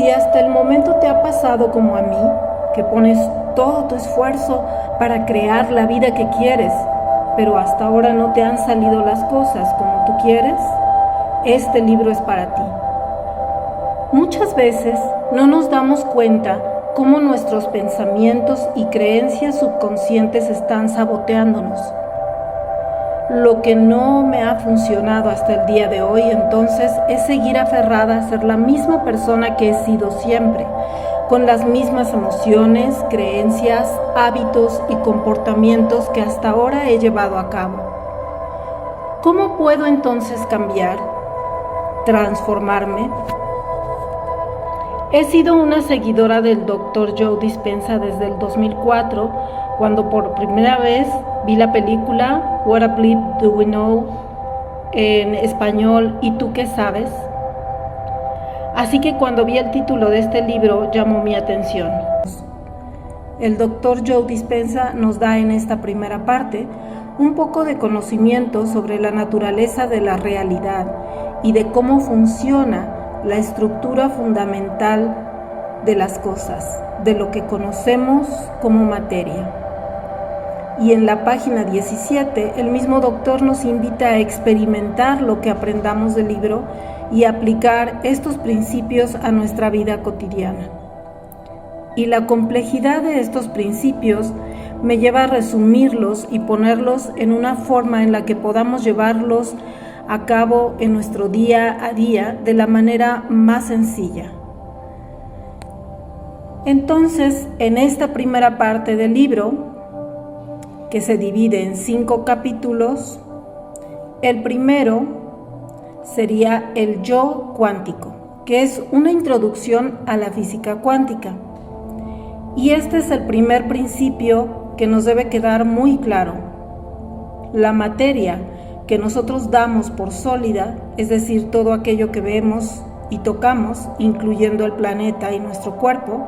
Si hasta el momento te ha pasado como a mí, que pones todo tu esfuerzo para crear la vida que quieres, pero hasta ahora no te han salido las cosas como tú quieres, este libro es para ti. Muchas veces no nos damos cuenta cómo nuestros pensamientos y creencias subconscientes están saboteándonos. Lo que no me ha funcionado hasta el día de hoy, entonces, es seguir aferrada a ser la misma persona que he sido siempre, con las mismas emociones, creencias, hábitos y comportamientos que hasta ahora he llevado a cabo. ¿Cómo puedo entonces cambiar, transformarme? He sido una seguidora del Dr. Joe Dispenza desde el 2004, cuando por primera vez vi la película What a Bleep Do We Know, en español ¿Y tú qué sabes? Así que cuando vi el título de este libro llamó mi atención. El Dr. Joe Dispenza nos da en esta primera parte un poco de conocimiento sobre la naturaleza de la realidad y de cómo funciona la estructura fundamental de las cosas, de lo que conocemos como materia. Y en la página 17, el mismo doctor nos invita a experimentar lo que aprendamos del libro y aplicar estos principios a nuestra vida cotidiana. Y la complejidad de estos principios me lleva a resumirlos y ponerlos en una forma en la que podamos llevarlos a cabo en nuestro día a día de la manera más sencilla. Entonces, en esta primera parte del libro, que se divide en 5 capítulos, el primero sería el yo cuántico, que es una introducción a la física cuántica. Y este es el primer principio que nos debe quedar muy claro. La materia que nosotros damos por sólida, es decir, todo aquello que vemos y tocamos, incluyendo el planeta y nuestro cuerpo,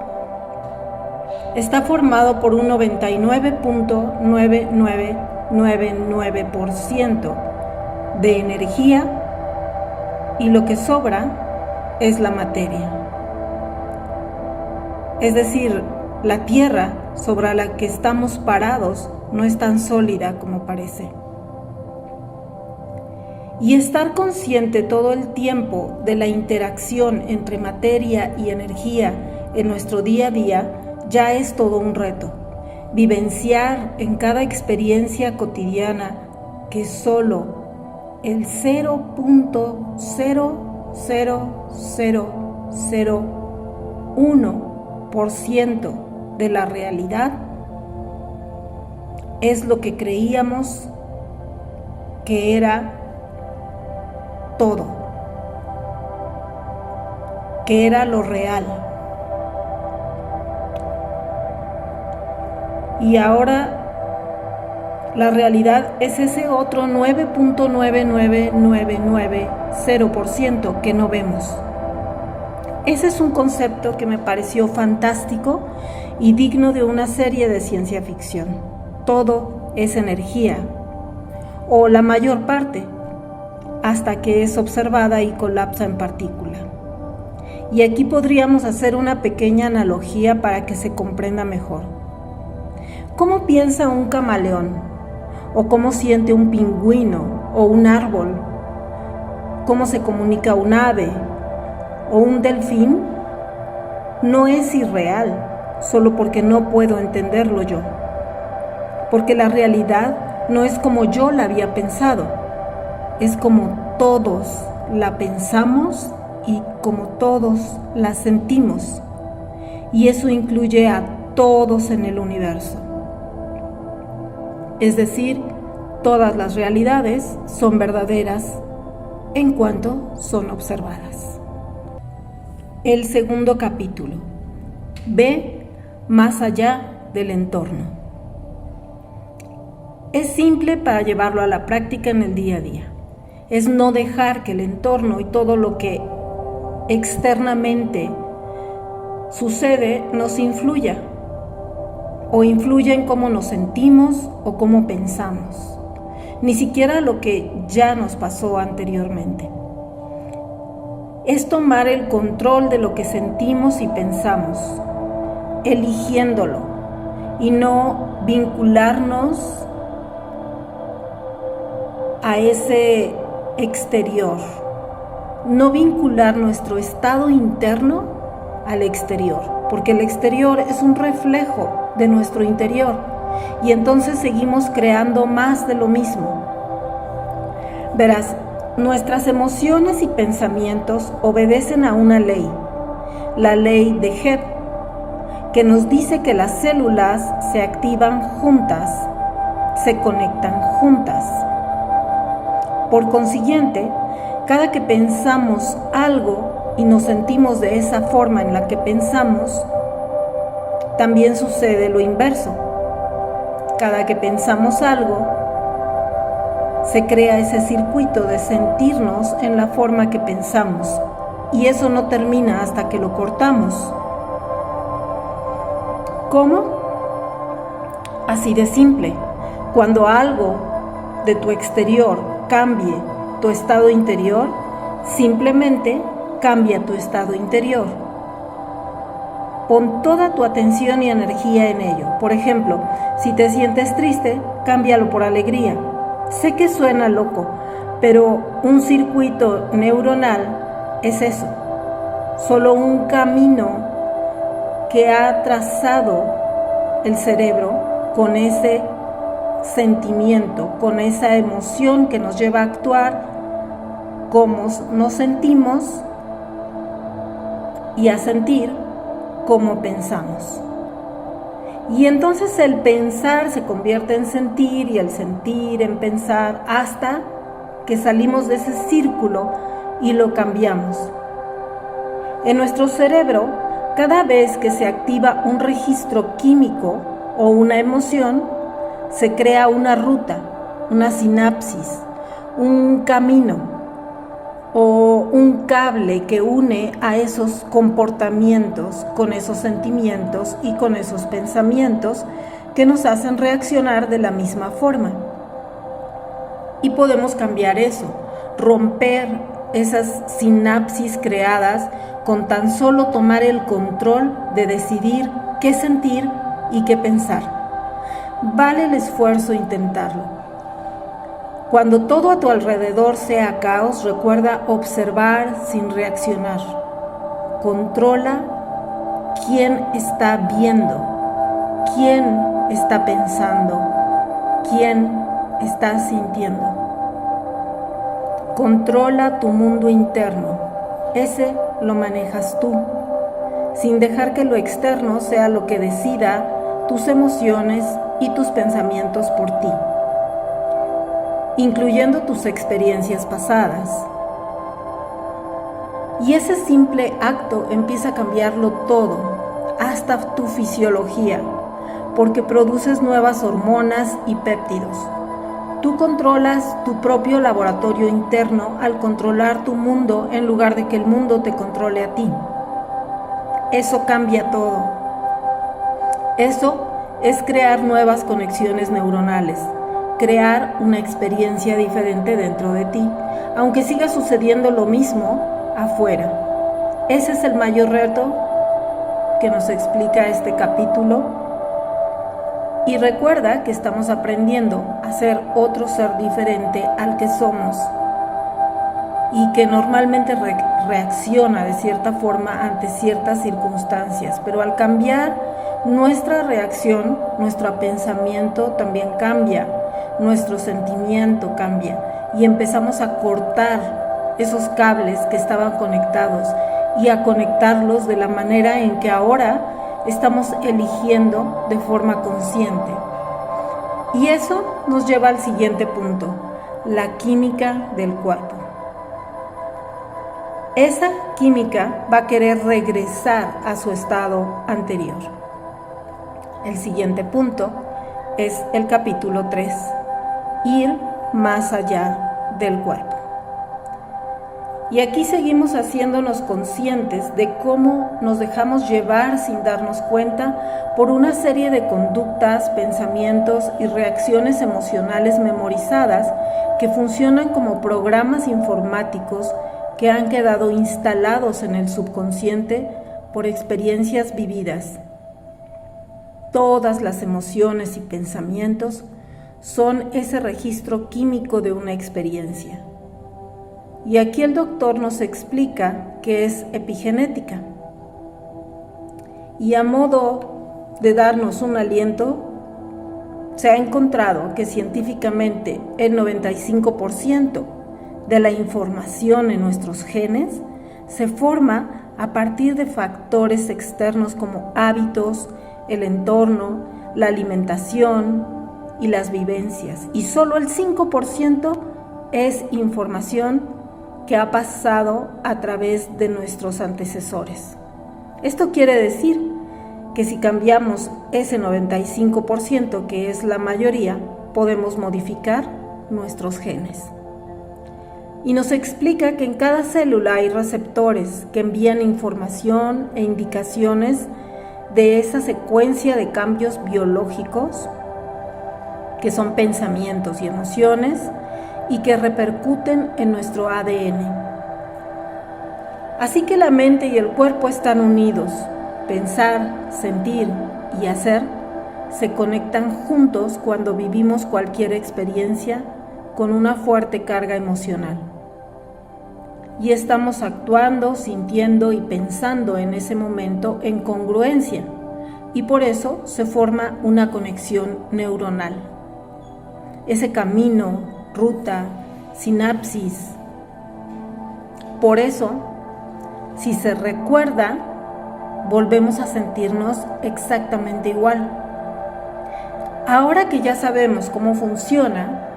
está formado por un 99.9999% de energía y lo que sobra es la materia. Es decir, la tierra sobre la que estamos parados no es tan sólida como parece. Y estar consciente todo el tiempo de la interacción entre materia y energía en nuestro día a día ya es todo un reto. Vivenciar en cada experiencia cotidiana que solo el 0.00001% de la realidad es lo que creíamos que era todo, que era lo real. Y ahora la realidad es ese otro 9.99990% que no vemos. Ese es un concepto que me pareció fantástico y digno de una serie de ciencia ficción. Todo es energía, o la mayor parte, hasta que es observada y colapsa en partícula. Y aquí podríamos hacer una pequeña analogía para que se comprenda mejor. ¿Cómo piensa un camaleón? ¿O cómo siente un pingüino o un árbol? ¿Cómo se comunica un ave o un delfín? No es irreal, solo porque no puedo entenderlo yo. Porque la realidad no es como yo la había pensado. Es como todos la pensamos y como todos la sentimos. Y eso incluye a todos en el universo. Es decir, todas las realidades son verdaderas en cuanto son observadas. El segundo capítulo. Ve más allá del entorno. Es simple para llevarlo a la práctica en el día a día. Es no dejar que el entorno y todo lo que externamente sucede nos influya o influya en cómo nos sentimos o cómo pensamos, ni siquiera lo que ya nos pasó anteriormente. es tomar el control de lo que sentimos y pensamos, eligiéndolo y no vincularnos a ese exterior, no vincular nuestro estado interno al exterior, porque el exterior es un reflejo de nuestro interior y entonces seguimos creando más de lo mismo. Verás, nuestras emociones y pensamientos obedecen a una ley, la ley de Hebb, que nos dice que las células se activan juntas, se conectan juntas. Por consiguiente, cada que pensamos algo y nos sentimos de esa forma en la que pensamos, también sucede lo inverso. Cada que pensamos algo, se crea ese circuito de sentirnos en la forma que pensamos, y eso no termina hasta que lo cortamos. ¿Cómo? Así de simple. Cuando algo de tu exterior cambie tu estado interior, simplemente cambia tu estado interior. Pon toda tu atención y energía en ello. Por ejemplo, si te sientes triste, cámbialo por alegría. Sé que suena loco, pero un circuito neuronal es eso, solo un camino que ha trazado el cerebro con ese sentimiento, con esa emoción que nos lleva a actuar como nos sentimos y a sentir como pensamos. Y entonces el pensar se convierte en sentir y el sentir en pensar hasta que salimos de ese círculo y lo cambiamos. En nuestro cerebro, cada vez que se activa un registro químico o una emoción, se crea una ruta, una sinapsis, un camino o un cable que une a esos comportamientos con esos sentimientos y con esos pensamientos que nos hacen reaccionar de la misma forma. Y podemos cambiar eso, romper esas sinapsis creadas con tan solo tomar el control de decidir qué sentir y qué pensar. Vale el esfuerzo intentarlo. Cuando todo a tu alrededor sea caos, recuerda observar sin reaccionar. Controla quién está viendo, quién está pensando, quién está sintiendo. Controla tu mundo interno, ese lo manejas tú, sin dejar que lo externo sea lo que decida tus emociones y tus pensamientos por ti, incluyendo tus experiencias pasadas. Y ese simple acto empieza a cambiarlo todo, hasta tu fisiología, porque produces nuevas hormonas y péptidos. Tú controlas tu propio laboratorio interno al controlar tu mundo en lugar de que el mundo te controle a ti. Eso cambia todo. Eso es crear nuevas conexiones neuronales, crear una experiencia diferente dentro de ti, aunque siga sucediendo lo mismo afuera. Ese es el mayor reto que nos explica este capítulo. Y recuerda que estamos aprendiendo a ser otro ser diferente al que somos y que normalmente reacciona de cierta forma ante ciertas circunstancias, pero al cambiar nuestra reacción, nuestro pensamiento también cambia, nuestro sentimiento cambia y empezamos a cortar esos cables que estaban conectados y a conectarlos de la manera en que ahora estamos eligiendo de forma consciente. Y eso nos lleva al siguiente punto, la química del cuerpo. Esa química va a querer regresar a su estado anterior. El siguiente punto es el capítulo 3, ir más allá del cuerpo. Y aquí seguimos haciéndonos conscientes de cómo nos dejamos llevar sin darnos cuenta por una serie de conductas, pensamientos y reacciones emocionales memorizadas que funcionan como programas informáticos que han quedado instalados en el subconsciente por experiencias vividas. Todas las emociones y pensamientos son ese registro químico de una experiencia. Y aquí el doctor nos explica que es epigenética. Y a modo de darnos un aliento, se ha encontrado que científicamente el 95% de la información en nuestros genes se forma a partir de factores externos como hábitos, el entorno, la alimentación y las vivencias. Y solo el 5% es información que ha pasado a través de nuestros antecesores. Esto quiere decir que si cambiamos ese 95%, que es la mayoría, podemos modificar nuestros genes. Y nos explica que en cada célula hay receptores que envían información e indicaciones de esa secuencia de cambios biológicos, que son pensamientos y emociones, y que repercuten en nuestro ADN. Así que la mente y el cuerpo están unidos. Pensar, sentir y hacer se conectan juntos cuando vivimos cualquier experiencia con una fuerte carga emocional. Y estamos actuando, sintiendo y pensando en ese momento en congruencia, y por eso se forma una conexión neuronal. Ese camino, ruta, sinapsis. Por eso, si se recuerda, volvemos a sentirnos exactamente igual. Ahora que ya sabemos cómo funciona,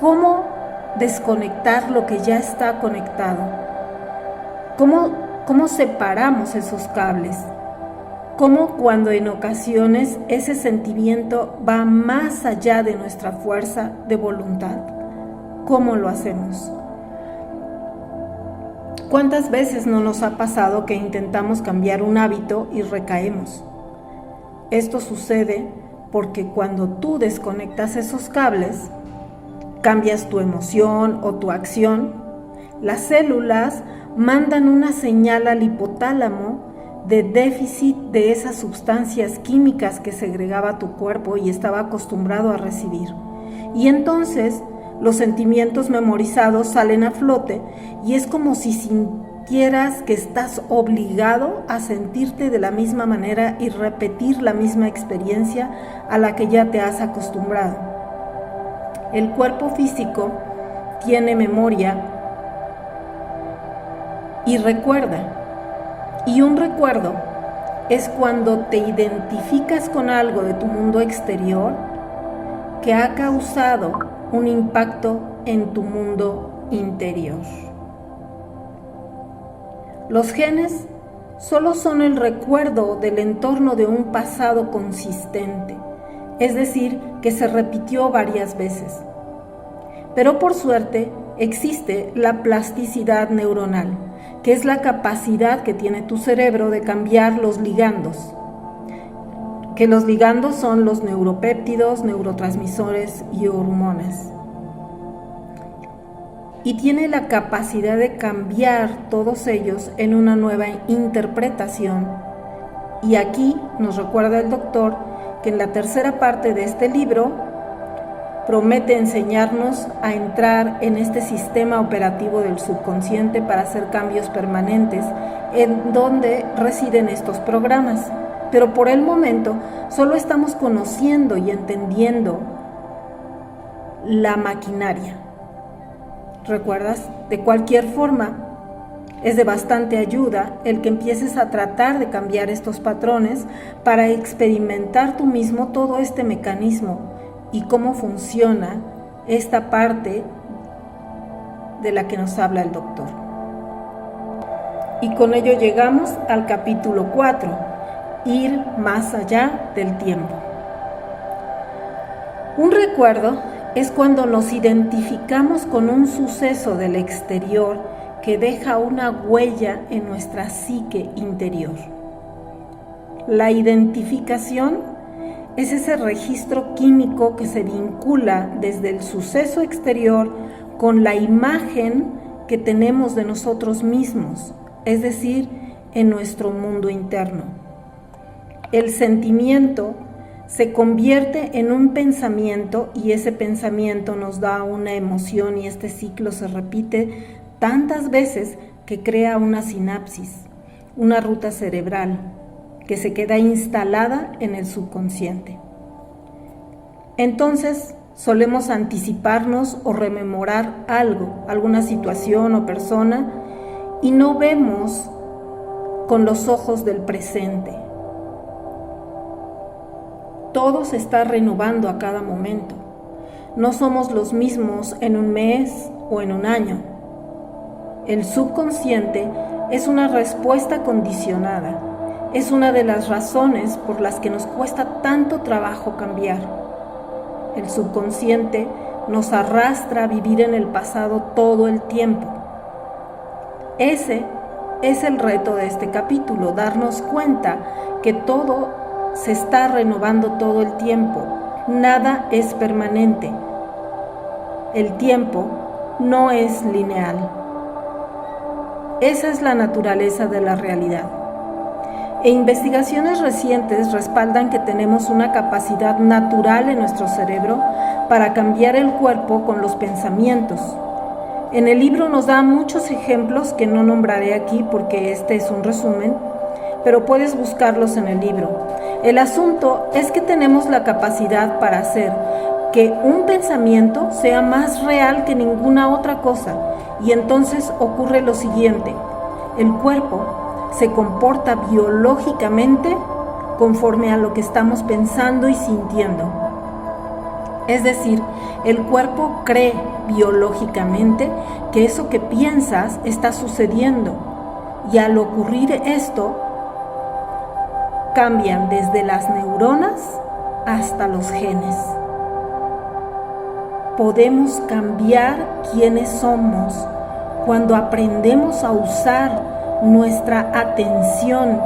¿cómo desconectar lo que ya está conectado? ¿Cómo separamos esos cables? ¿Cómo cuando en ocasiones ese sentimiento va más allá de nuestra fuerza de voluntad? ¿Cómo lo hacemos? ¿Cuántas veces no nos ha pasado que intentamos cambiar un hábito y recaemos? Esto sucede porque cuando tú desconectas esos cables, cambias tu emoción o tu acción, las células mandan una señal al hipotálamo de déficit de esas sustancias químicas que segregaba tu cuerpo y estaba acostumbrado a recibir. Y entonces los sentimientos memorizados salen a flote y es como si sintieras que estás obligado a sentirte de la misma manera y repetir la misma experiencia a la que ya te has acostumbrado. El cuerpo físico tiene memoria y recuerda. Y un recuerdo es cuando te identificas con algo de tu mundo exterior que ha causado un impacto en tu mundo interior. Los genes solo son el recuerdo del entorno de un pasado consistente, es decir, que se repitió varias veces. Pero por suerte existe la plasticidad neuronal, que es la capacidad que tiene tu cerebro de cambiar los ligandos. Que los ligandos son los neuropéptidos, neurotransmisores y hormonas. Y tiene la capacidad de cambiar todos ellos en una nueva interpretación. Y aquí nos recuerda el doctor que en la tercera parte de este libro promete enseñarnos a entrar en este sistema operativo del subconsciente para hacer cambios permanentes en donde residen estos programas. Pero por el momento solo estamos conociendo y entendiendo la maquinaria. ¿Recuerdas? De cualquier forma, es de bastante ayuda el que empieces a tratar de cambiar estos patrones para experimentar tú mismo todo este mecanismo y cómo funciona esta parte de la que nos habla el doctor. Y con ello llegamos al capítulo 4. Ir más allá del tiempo. Un recuerdo es cuando nos identificamos con un suceso del exterior que deja una huella en nuestra psique interior. La identificación es ese registro químico que se vincula desde el suceso exterior con la imagen que tenemos de nosotros mismos, es decir, en nuestro mundo interno. El sentimiento se convierte en un pensamiento y ese pensamiento nos da una emoción y este ciclo se repite tantas veces que crea una sinapsis, una ruta cerebral que se queda instalada en el subconsciente. Entonces, solemos anticiparnos o rememorar algo, alguna situación o persona, y no vemos con los ojos del presente. Todo se está renovando a cada momento. No somos los mismos en un mes o en un año. El subconsciente es una respuesta condicionada. Es una de las razones por las que nos cuesta tanto trabajo cambiar. El subconsciente nos arrastra a vivir en el pasado todo el tiempo. Ese es el reto de este capítulo, darnos cuenta que todo se está renovando todo el tiempo. Nada es permanente. El tiempo no es lineal. Esa es la naturaleza de la realidad. E investigaciones recientes respaldan que tenemos una capacidad natural en nuestro cerebro para cambiar el cuerpo con los pensamientos. En el libro nos da muchos ejemplos que no nombraré aquí porque este es un resumen, pero puedes buscarlos en el libro. El asunto es que tenemos la capacidad para hacer que un pensamiento sea más real que ninguna otra cosa, y entonces ocurre lo siguiente: el cuerpo se comporta biológicamente conforme a lo que estamos pensando y sintiendo. Es decir, el cuerpo cree biológicamente que eso que piensas está sucediendo, y al ocurrir esto, cambian desde las neuronas hasta los genes. Podemos cambiar quiénes somos cuando aprendemos a usar nuestra atención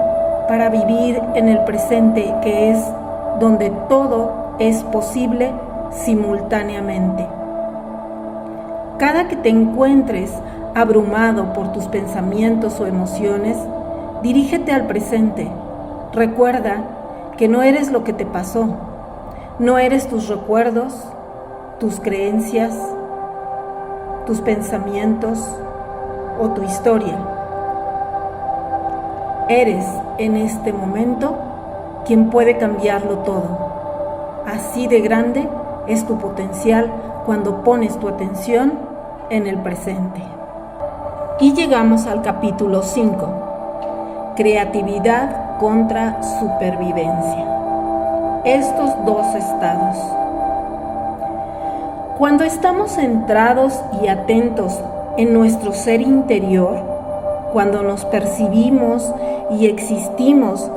para vivir en el presente, que es donde todo es posible simultáneamente. Cada que te encuentres abrumado por tus pensamientos o emociones, dirígete al presente. Recuerda que no eres lo que te pasó, no eres tus recuerdos, tus creencias, tus pensamientos o tu historia. Eres en este momento quien puede cambiarlo todo. Así de grande es tu potencial cuando pones tu atención en el presente. Y llegamos al capítulo 5, creatividad contra supervivencia. Estos dos estados. Cuando estamos centrados y atentos en nuestro ser interior, cuando nos percibimos y existimos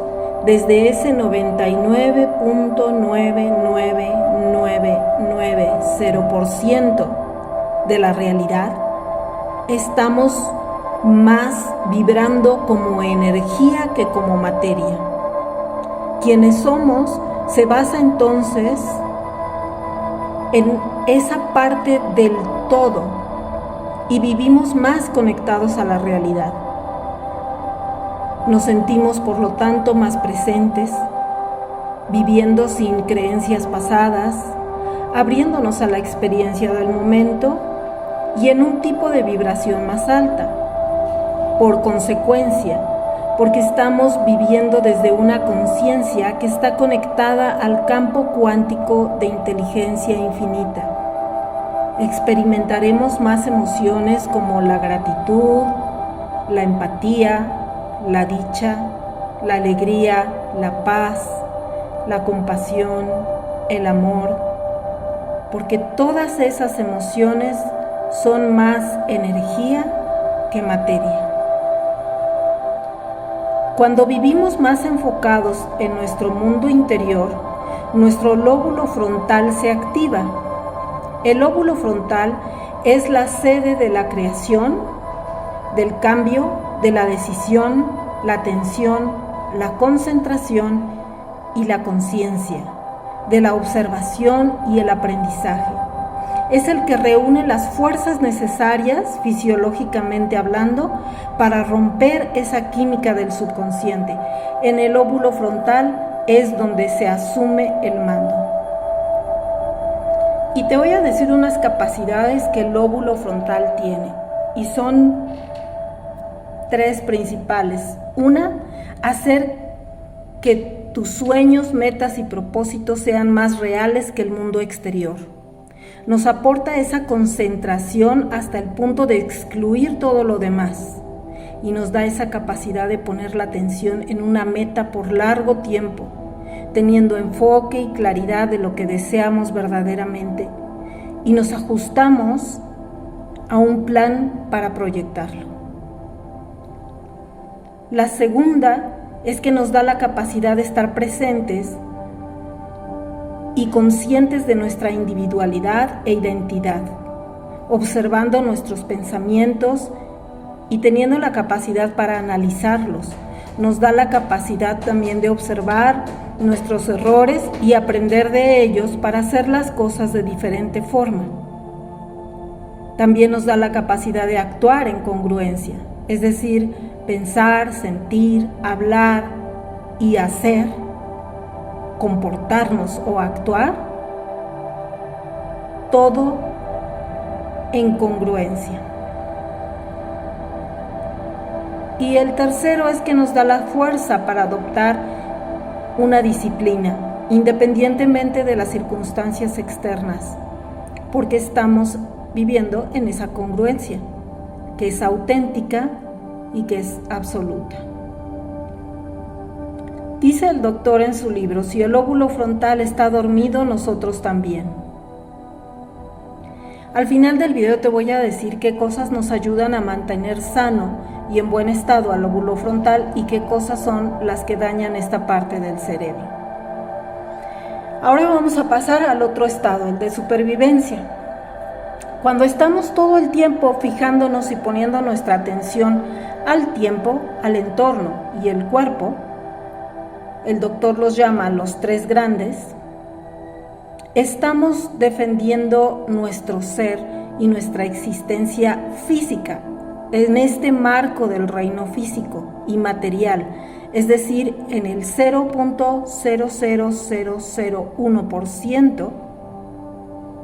desde ese 99.99990% de la realidad, estamos más vibrando como energía que como materia. Quienes somos se basa entonces en esa parte del todo y vivimos más conectados a la realidad. Nos sentimos, por lo tanto, más presentes, viviendo sin creencias pasadas, abriéndonos a la experiencia del momento y en un tipo de vibración más alta. Por consecuencia, porque estamos viviendo desde una conciencia que está conectada al campo cuántico de inteligencia infinita. Experimentaremos más emociones como la gratitud, la empatía, la dicha, la alegría, la paz, la compasión, el amor, porque todas esas emociones son más energía que materia. Cuando vivimos más enfocados en nuestro mundo interior, nuestro lóbulo frontal se activa. El lóbulo frontal es la sede de la creación, del cambio, de la decisión, la atención, la concentración y la conciencia, de la observación y el aprendizaje. Es el que reúne las fuerzas necesarias, fisiológicamente hablando, para romper esa química del subconsciente. En el lóbulo frontal es donde se asume el mando. Y te voy a decir unas capacidades que el lóbulo frontal tiene, y son 3 principales. Una, hacer que tus sueños, metas y propósitos sean más reales que el mundo exterior. Nos aporta esa concentración hasta el punto de excluir todo lo demás, y nos da esa capacidad de poner la atención en una meta por largo tiempo, teniendo enfoque y claridad de lo que deseamos verdaderamente, y nos ajustamos a un plan para proyectarlo. La segunda es que nos da la capacidad de estar presentes y conscientes de nuestra individualidad e identidad, observando nuestros pensamientos y teniendo la capacidad para analizarlos. Nos da la capacidad también de observar nuestros errores y aprender de ellos para hacer las cosas de diferente forma. También nos da la capacidad de actuar en congruencia, es decir, pensar, sentir, hablar y hacer, comportarnos o actuar, todo en congruencia. Y el tercero es que nos da la fuerza para adoptar una disciplina, independientemente de las circunstancias externas, porque estamos viviendo en esa congruencia, que es auténtica y que es absoluta. Dice el doctor en su libro, si el lóbulo frontal está dormido, nosotros también. Al final del video te voy a decir qué cosas nos ayudan a mantener sano y en buen estado al lóbulo frontal y qué cosas son las que dañan esta parte del cerebro. Ahora vamos a pasar al otro estado, el de supervivencia. Cuando estamos todo el tiempo fijándonos y poniendo nuestra atención al tiempo, al entorno y el cuerpo, el doctor los llama los 3 grandes, estamos defendiendo nuestro ser y nuestra existencia física en este marco del reino físico y material, es decir, en el 0.00001%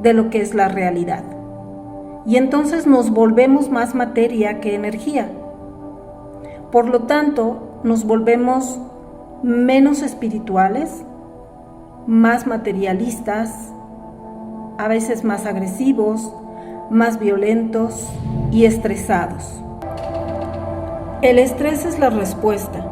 de lo que es la realidad. Y entonces nos volvemos más materia que energía. Por lo tanto, nos volvemos menos espirituales, más materialistas, a veces más agresivos, más violentos y estresados. El estrés es la respuesta,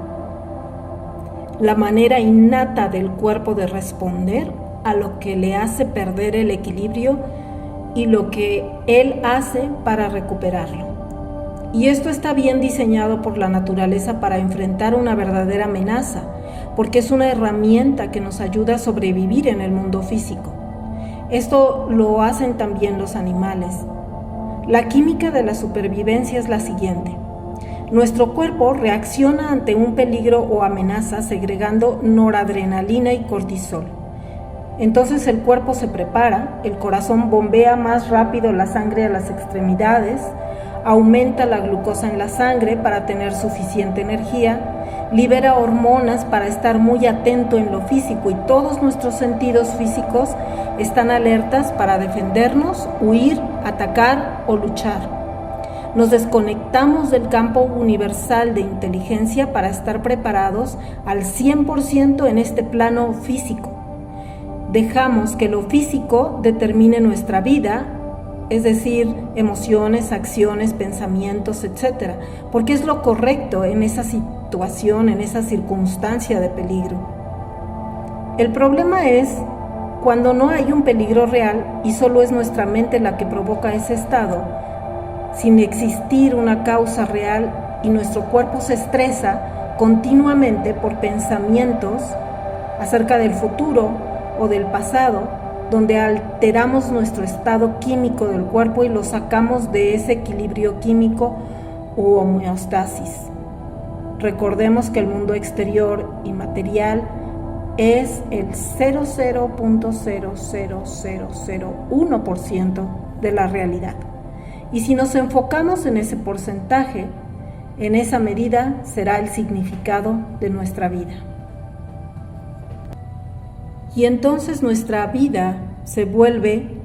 la manera innata del cuerpo de responder a lo que le hace perder el equilibrio y lo que él hace para recuperarlo. Y esto está bien diseñado por la naturaleza para enfrentar una verdadera amenaza, porque es una herramienta que nos ayuda a sobrevivir en el mundo físico. Esto lo hacen también los animales. La química de la supervivencia es la siguiente. Nuestro cuerpo reacciona ante un peligro o amenaza segregando noradrenalina y cortisol. Entonces el cuerpo se prepara, el corazón bombea más rápido la sangre a las extremidades, aumenta la glucosa en la sangre para tener suficiente energía, libera hormonas para estar muy atento en lo físico y todos nuestros sentidos físicos están alertas para defendernos, huir, atacar o luchar. Nos desconectamos del campo universal de inteligencia para estar preparados al 100% en este plano físico. Dejamos que lo físico determine nuestra vida, es decir, emociones, acciones, pensamientos, etc., porque es lo correcto en esa situación, en esa circunstancia de peligro. El problema es cuando no hay un peligro real y solo es nuestra mente la que provoca ese estado, sin existir una causa real, y nuestro cuerpo se estresa continuamente por pensamientos acerca del futuro o del pasado, donde alteramos nuestro estado químico del cuerpo y lo sacamos de ese equilibrio químico u homeostasis. Recordemos que el mundo exterior y material es el 00.00001% de la realidad. Y si nos enfocamos en ese porcentaje, en esa medida será el significado de nuestra vida. Y entonces nuestra vida se vuelve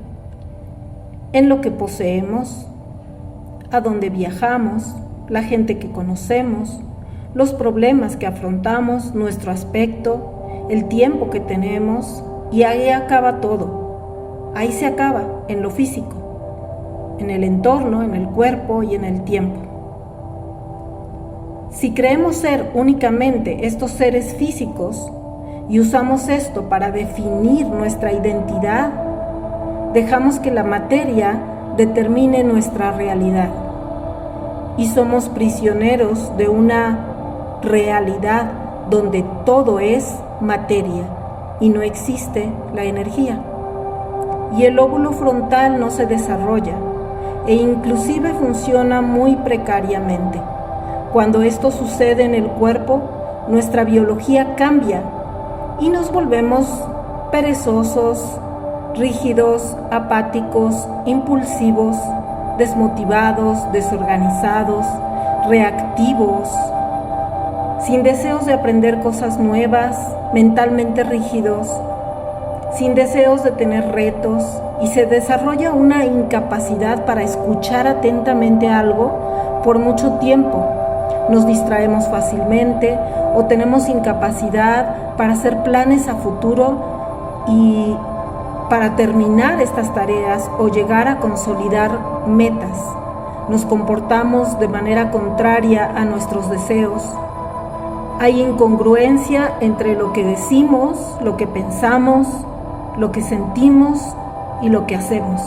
en lo que poseemos, a donde viajamos, la gente que conocemos, los problemas que afrontamos, nuestro aspecto, el tiempo que tenemos, y ahí acaba todo. Ahí se acaba, en lo físico, en el entorno, en el cuerpo y en el tiempo. Si creemos ser únicamente estos seres físicos y usamos esto para definir nuestra identidad, dejamos que la materia determine nuestra realidad y somos prisioneros de una realidad donde todo es materia y no existe la energía. Y el lóbulo frontal no se desarrolla e inclusive funciona muy precariamente. Cuando esto sucede en el cuerpo, nuestra biología cambia y nos volvemos perezosos, rígidos, apáticos, impulsivos, desmotivados, desorganizados, reactivos, sin deseos de aprender cosas nuevas, mentalmente rígidos, sin deseos de tener retos, y se desarrolla una incapacidad para escuchar atentamente algo por mucho tiempo. Nos distraemos fácilmente o tenemos incapacidad para hacer planes a futuro y para terminar estas tareas o llegar a consolidar metas. Nos comportamos de manera contraria a nuestros deseos. Hay incongruencia entre lo que decimos, lo que pensamos, lo que sentimos y lo que hacemos.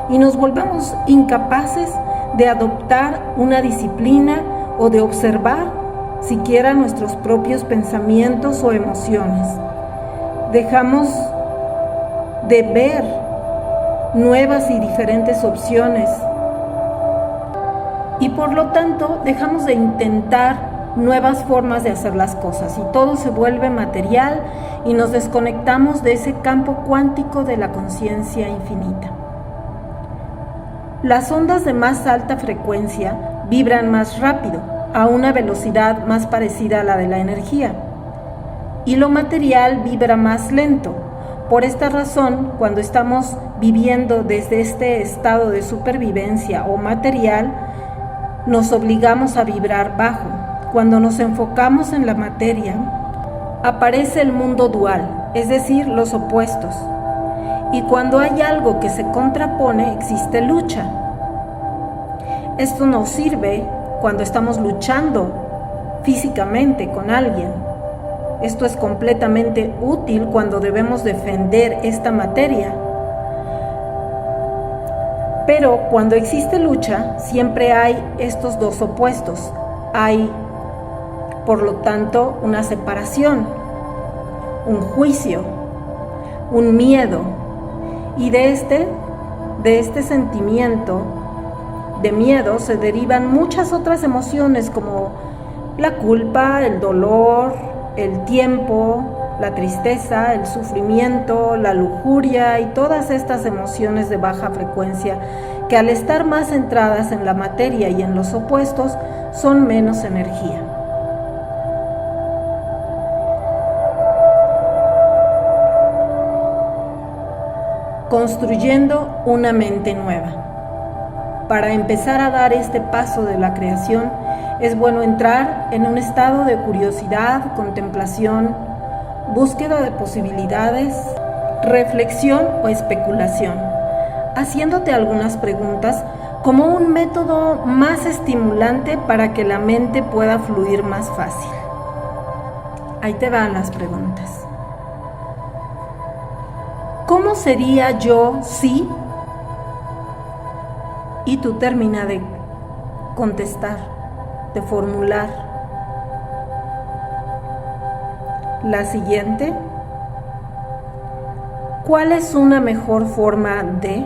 Y nos volvemos incapaces de adoptar una disciplina o de observar siquiera nuestros propios pensamientos o emociones. Dejamos de ver nuevas y diferentes opciones y por lo tanto dejamos de intentar nuevas formas de hacer las cosas y todo se vuelve material y nos desconectamos de ese campo cuántico de la conciencia infinita. Las ondas de más alta frecuencia vibran más rápido, a una velocidad más parecida a la de la energía, y lo material vibra más lento. Por esta razón, cuando estamos viviendo desde este estado de supervivencia o material, nos obligamos a vibrar bajo. Cuando nos enfocamos en la materia, aparece el mundo dual, es decir, los opuestos. Y cuando hay algo que se contrapone, existe lucha. Esto nos sirve cuando estamos luchando físicamente con alguien. Esto es completamente útil cuando debemos defender esta materia. Pero cuando existe lucha, siempre hay estos dos opuestos. Hay, por lo tanto, una separación, un juicio, un miedo. Y de este sentimiento de miedo se derivan muchas otras emociones como la culpa, el dolor, el tiempo, la tristeza, el sufrimiento, la lujuria y todas estas emociones de baja frecuencia que al estar más centradas en la materia y en los opuestos son menos energía. Construyendo una mente nueva. Para empezar a dar este paso de la creación, es bueno entrar en un estado de curiosidad, contemplación, búsqueda de posibilidades, reflexión o especulación, haciéndote algunas preguntas como un método más estimulante para que la mente pueda fluir más fácil. Ahí te van las preguntas. ¿Cómo sería yo si? Y tú termina de contestar, de formular. La siguiente. ¿Cuál es una mejor forma de?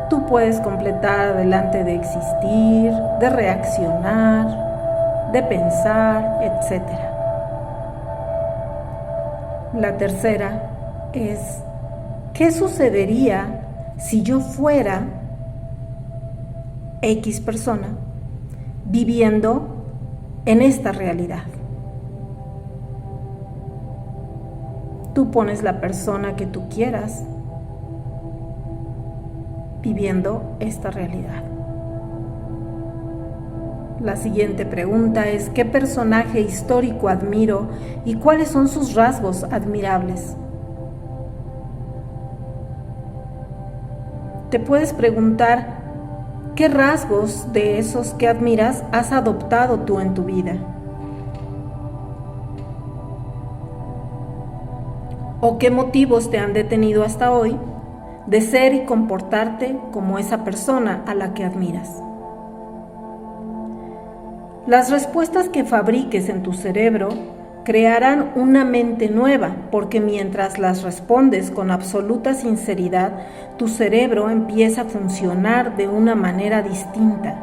Tú puedes completar delante de existir, de reaccionar, de pensar, etc. La tercera es, ¿qué sucedería si yo fuera X persona viviendo en esta realidad? Tú pones la persona que tú quieras viviendo esta realidad. La siguiente pregunta es, ¿qué personaje histórico admiro y cuáles son sus rasgos admirables? Te puedes preguntar, ¿qué rasgos de esos que admiras has adoptado tú en tu vida? ¿O qué motivos te han detenido hasta hoy de ser y comportarte como esa persona a la que admiras? Las respuestas que fabriques en tu cerebro crearán una mente nueva, porque mientras las respondes con absoluta sinceridad, tu cerebro empieza a funcionar de una manera distinta.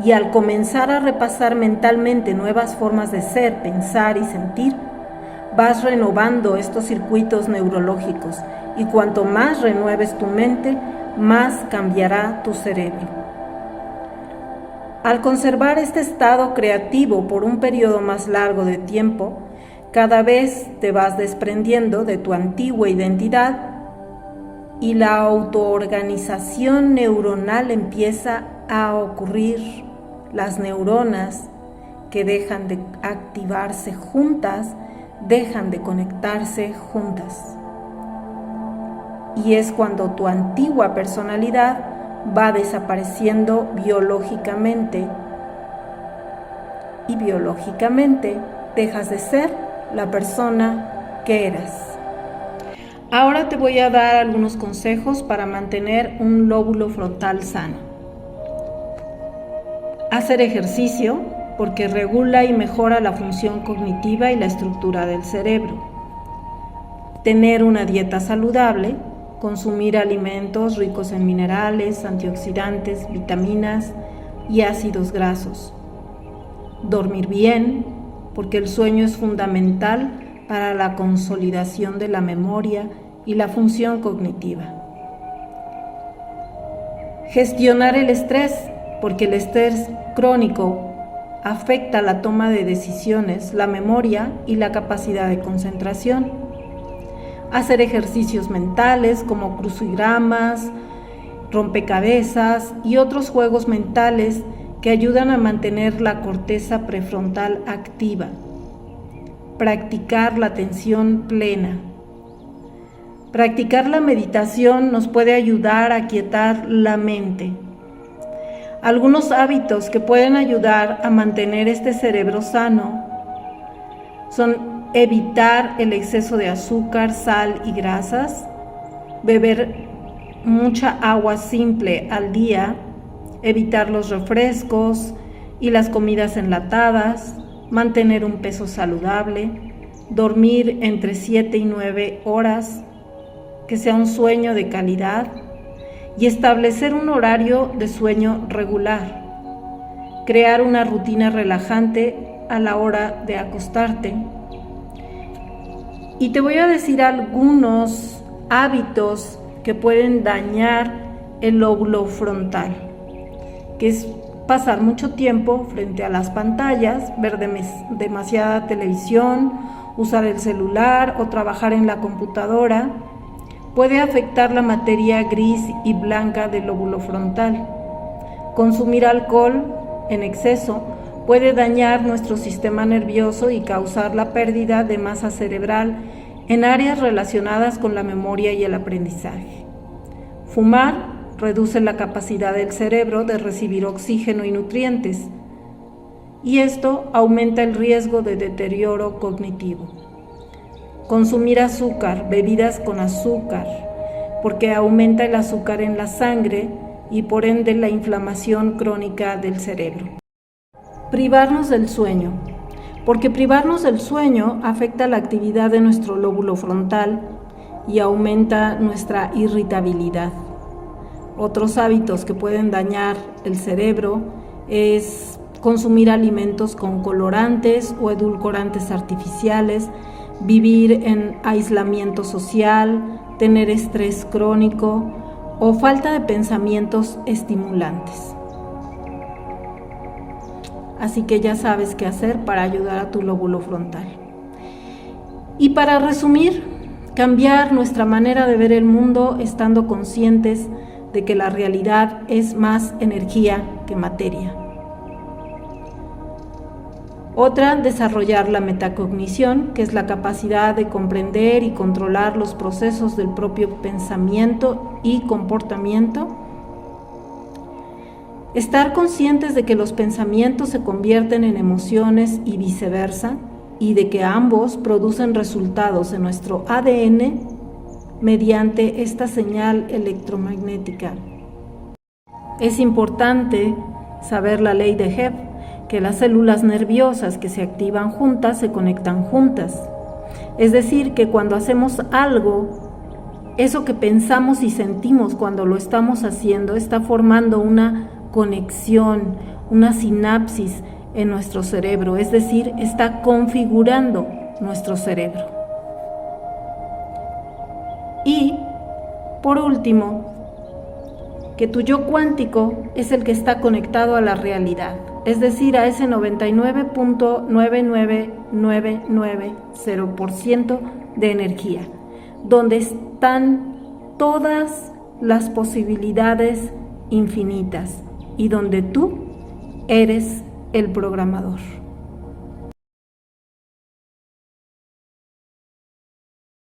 Y al comenzar a repasar mentalmente nuevas formas de ser, pensar y sentir, vas renovando estos circuitos neurológicos, y cuanto más renueves tu mente, más cambiará tu cerebro. Al conservar este estado creativo por un periodo más largo de tiempo, cada vez te vas desprendiendo de tu antigua identidad y la autoorganización neuronal empieza a ocurrir. Las neuronas que dejan de activarse juntas, dejan de conectarse juntas. Y es cuando tu antigua personalidad va desapareciendo biológicamente, y biológicamente dejas de ser la persona que eras. Ahora te voy a dar algunos consejos para mantener un lóbulo frontal sano. Hacer ejercicio, porque regula y mejora la función cognitiva y la estructura del cerebro. Tener una dieta saludable, consumir alimentos ricos en minerales, antioxidantes, vitaminas y ácidos grasos. Dormir bien, porque el sueño es fundamental para la consolidación de la memoria y la función cognitiva. Gestionar el estrés, porque el estrés crónico afecta la toma de decisiones, la memoria y la capacidad de concentración. Hacer ejercicios mentales como crucigramas, rompecabezas y otros juegos mentales que ayudan a mantener la corteza prefrontal activa. Practicar la atención plena. Practicar la meditación nos puede ayudar a aquietar la mente. Algunos hábitos que pueden ayudar a mantener este cerebro sano son evitar el exceso de azúcar, sal y grasas, beber mucha agua simple al día, evitar los refrescos y las comidas enlatadas, mantener un peso saludable, dormir entre 7 y 9 horas, que sea un sueño de calidad y establecer un horario de sueño regular, crear una rutina relajante a la hora de acostarte. Y te voy a decir algunos hábitos que pueden dañar el lóbulo frontal, que es pasar mucho tiempo frente a las pantallas, ver demasiada televisión, usar el celular o trabajar en la computadora. Puede afectar la materia gris y blanca del lóbulo frontal. Consumir alcohol en exceso puede dañar nuestro sistema nervioso y causar la pérdida de masa cerebral en áreas relacionadas con la memoria y el aprendizaje. Fumar reduce la capacidad del cerebro de recibir oxígeno y nutrientes, y esto aumenta el riesgo de deterioro cognitivo. Consumir azúcar, bebidas con azúcar, porque aumenta el azúcar en la sangre y por ende la inflamación crónica del cerebro. Privarnos del sueño, porque privarnos del sueño afecta la actividad de nuestro lóbulo frontal y aumenta nuestra irritabilidad. Otros hábitos que pueden dañar el cerebro es consumir alimentos con colorantes o edulcorantes artificiales, vivir en aislamiento social, tener estrés crónico o falta de pensamientos estimulantes. Así que ya sabes qué hacer para ayudar a tu lóbulo frontal. Y para resumir, cambiar nuestra manera de ver el mundo estando conscientes de que la realidad es más energía que materia. Otra, desarrollar la metacognición, que es la capacidad de comprender y controlar los procesos del propio pensamiento y comportamiento. Estar conscientes de que los pensamientos se convierten en emociones y viceversa, y de que ambos producen resultados en nuestro ADN mediante esta señal electromagnética. Es importante saber la ley de Hebb, que las células nerviosas que se activan juntas se conectan juntas. Es decir, que cuando hacemos algo, eso que pensamos y sentimos cuando lo estamos haciendo está formando una conexión, una sinapsis en nuestro cerebro, es decir, está configurando nuestro cerebro. Y, por último, que tu yo cuántico es el que está conectado a la realidad, es decir, a ese 99.99990% de energía, donde están todas las posibilidades infinitas y donde tú eres el programador.